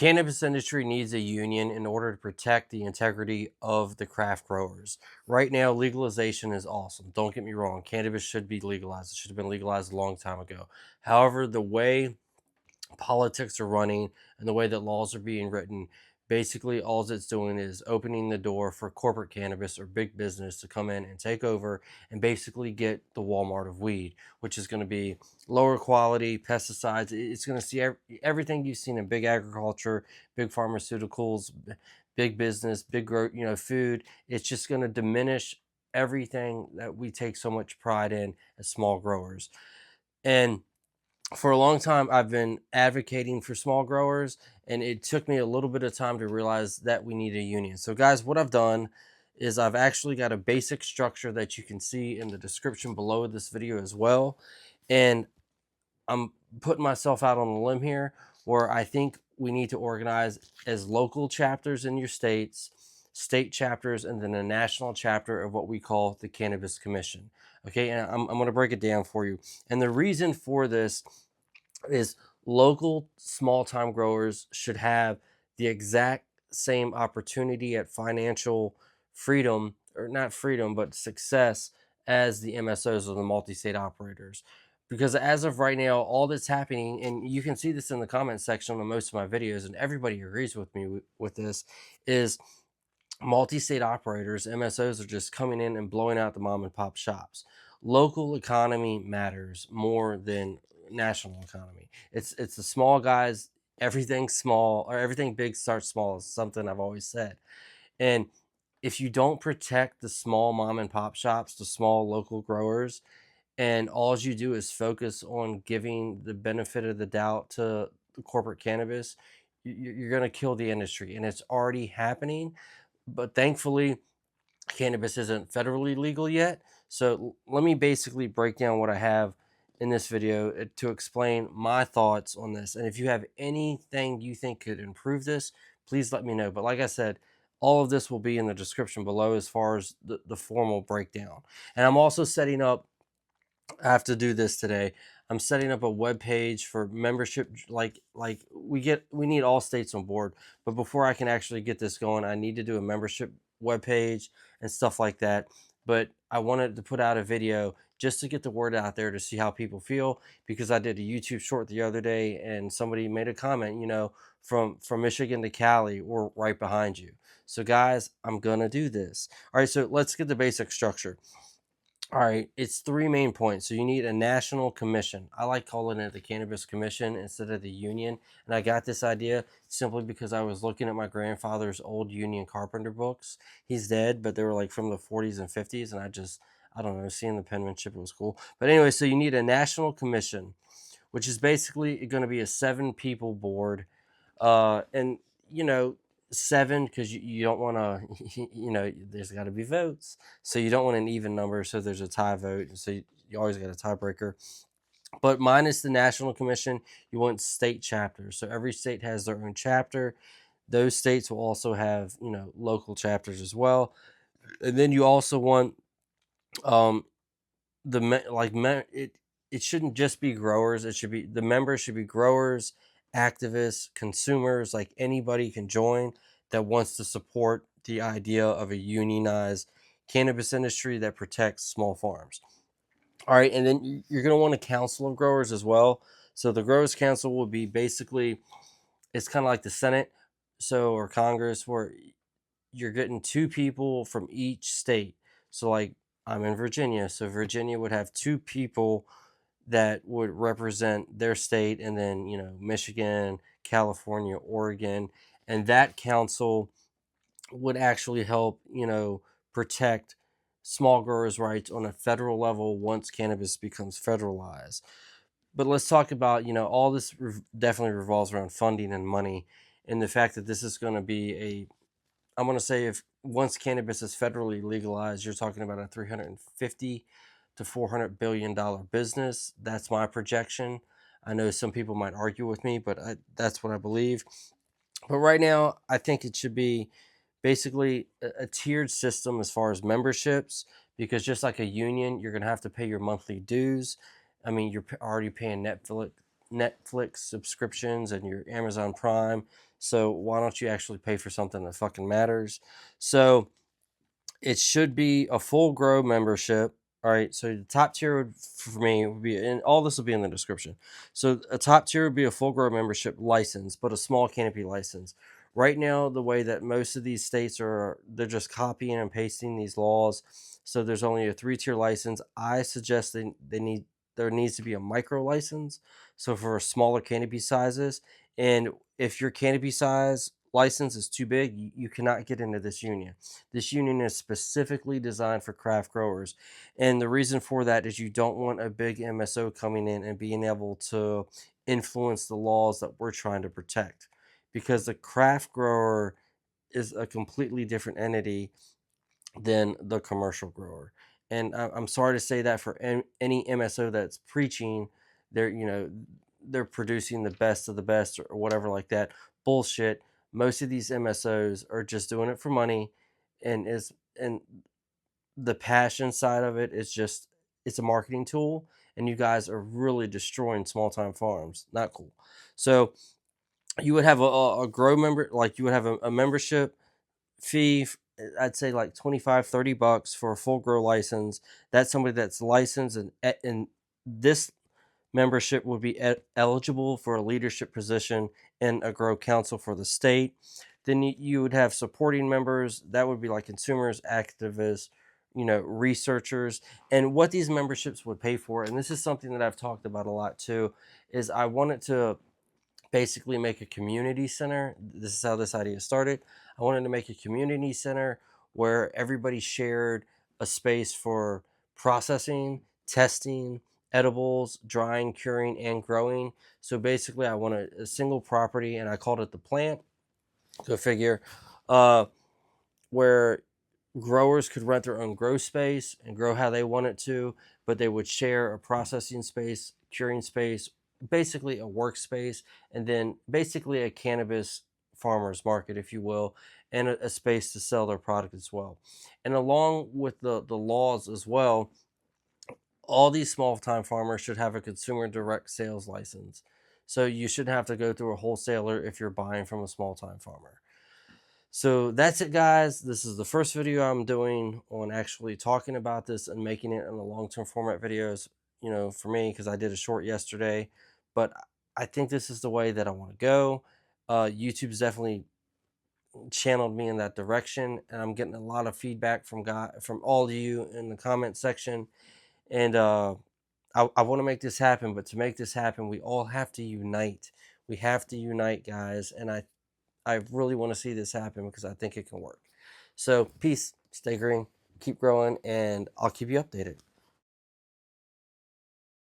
cannabis industry needs a union in order to protect the integrity of the craft growers. Right now, legalization is awesome. Don't get me wrong. Cannabis should be legalized. It should have been legalized a long time ago. However, the way politics are running and the way that laws are being written, basically all it's doing is opening the door for corporate cannabis or big business to come in and take over and basically get the Walmart of weed, which is going to be lower quality pesticides. It's going to see everything you've seen in big agriculture, big pharmaceuticals, big business, big food. It's just going to diminish everything that we take so much pride in as small growers. And for a long time, I've been advocating for small growers, and it took me a little bit of time to realize that we need a union. So, guys, what I've done is I've actually got a basic structure that you can see in the description below this video as well. And I'm putting myself out on a limb here where I think we need to organize as local chapters in your states, state chapters, and then a national chapter of what we call the Cannabis Commission. Okay, and I'm going to break it down for you. And the reason for this is local small time growers should have the exact same opportunity at financial freedom, or not freedom, but success, as the MSOs or the multi-state operators. Because as of right now, all that's happening, and you can see this in the comment section on most of my videos, and everybody agrees with me with this, is multi-state operators, MSOs, are just coming in and blowing out the mom and pop shops. Local economy matters more than national economy. It's the small guys. Everything small or everything big starts small is something I've always said. And if you don't protect the small mom and pop shops, the small local growers, and all you do is focus on giving the benefit of the doubt to the corporate cannabis, you're going to kill the industry, and it's already happening. But thankfully, cannabis isn't federally legal yet. So let me basically break down what I have in this video to explain my thoughts on this. And if you have anything you think could improve this, please let me know. But like I said, all of this will be in the description below as far as the formal breakdown. And I'm also setting up, I have to do this today. I'm setting up a web page for membership. Like we need all states on board, but before I can actually get this going, I need to do a membership web page and stuff like that. But I wanted to put out a video just to get the word out there to see how people feel, because I did a YouTube short the other day and somebody made a comment, from Michigan to Cali, or right behind you. So guys, I'm gonna do this. All right, so let's get the basic structure. All right, it's three main points. So you need a national commission. I like calling it the Cannabis Commission instead of the union. And I got this idea simply because I was looking at my grandfather's old union carpenter books. He's dead, but they were like from the 40s and 50s. And I don't know, seeing the penmanship, it was cool. But anyway, so you need a national commission, which is basically going to be a 7-people board. And, 7, because you don't want to, there's got to be votes. So you don't want an even number. So there's a tie vote. So you always got a tiebreaker. But minus the national commission, you want state chapters. So every state has their own chapter. Those states will also have, local chapters as well. And then you also want um, it shouldn't just be growers. It should be, the members should be growers, activists, consumers. Like, anybody can join that wants to support the idea of a unionized cannabis industry that protects small farms. All right, and then you're going to want a council of growers as well. So the growers council will be basically, it's kind of like the Senate, or Congress, where you're getting 2 people from each state. So like, I'm in Virginia, so Virginia would have 2 people that would represent their state, and then, Michigan, California, Oregon, and that council would actually help, protect small growers' rights on a federal level once cannabis becomes federalized. But let's talk about, all this definitely revolves around funding and money, and the fact that this is going to be I'm going to say, if once cannabis is federally legalized, you're talking about a 350 to 400 billion dollar business. That's my projection. I know some people might argue with me, but that's what I believe. But right now, I think it should be basically a tiered system as far as memberships, because just like a union, you're going to have to pay your monthly dues. I mean, you're already paying Netflix subscriptions and your Amazon Prime. So why don't you actually pay for something that fucking matters? So it should be a full grow membership. All right. So the top tier would, for me, would be, and all this will be in the description. So a top tier would be a full grow membership license, but a small canopy license. Right now, the way that most of these states are, they're just copying and pasting these laws. So there's only a 3-tier license. I suggest there needs to be a micro license. So for smaller canopy sizes, and if your canopy size license is too big, you cannot get into this union. This union is specifically designed for craft growers. And the reason for that is you don't want a big MSO coming in and being able to influence the laws that we're trying to protect. Because the craft grower is a completely different entity than the commercial grower. And I'm sorry to say that for any MSO that's preaching, they're producing the best of the best or whatever like that. Bullshit. Most of these MSOs are just doing it for money, and is and the passion side of it is just, it's a marketing tool, and you guys are really destroying small time farms. Not cool. So you would have a grow member, like you would have a membership fee. I'd say like 25-30 bucks for a full grow license. That's somebody that's licensed, and this membership would be eligible for a leadership position in a grow council for the state. Then you would have supporting members. That would be like consumers, activists, researchers. And what these memberships would pay for, and this is something that I've talked about a lot too, is I wanted to basically make a community center. This is how this idea started. I wanted to make a community center where everybody shared a space for processing, testing, edibles, drying, curing, and growing. So basically, I wanted a single property, and I called it the plant. Go figure. Uh, where growers could rent their own grow space and grow how they wanted to, but they would share a processing space, curing space, basically a workspace, and then basically a cannabis farmers market, if you will, and a space to sell their product as well. And along with the laws as well, all these small time farmers should have a consumer direct sales license. So you shouldn't have to go through a wholesaler if you're buying from a small time farmer. So that's it, guys. This is the first video I'm doing on actually talking about this and making it in a long-term format videos, for me, because I did a short yesterday. But I think this is the way that I want to go. YouTube's definitely channeled me in that direction, and I'm getting a lot of feedback from all of you in the comment section. And I want to make this happen, but to make this happen, we all have to unite. We have to unite, guys. And I really want to see this happen because I think it can work. So peace, stay green, keep growing, and I'll keep you updated.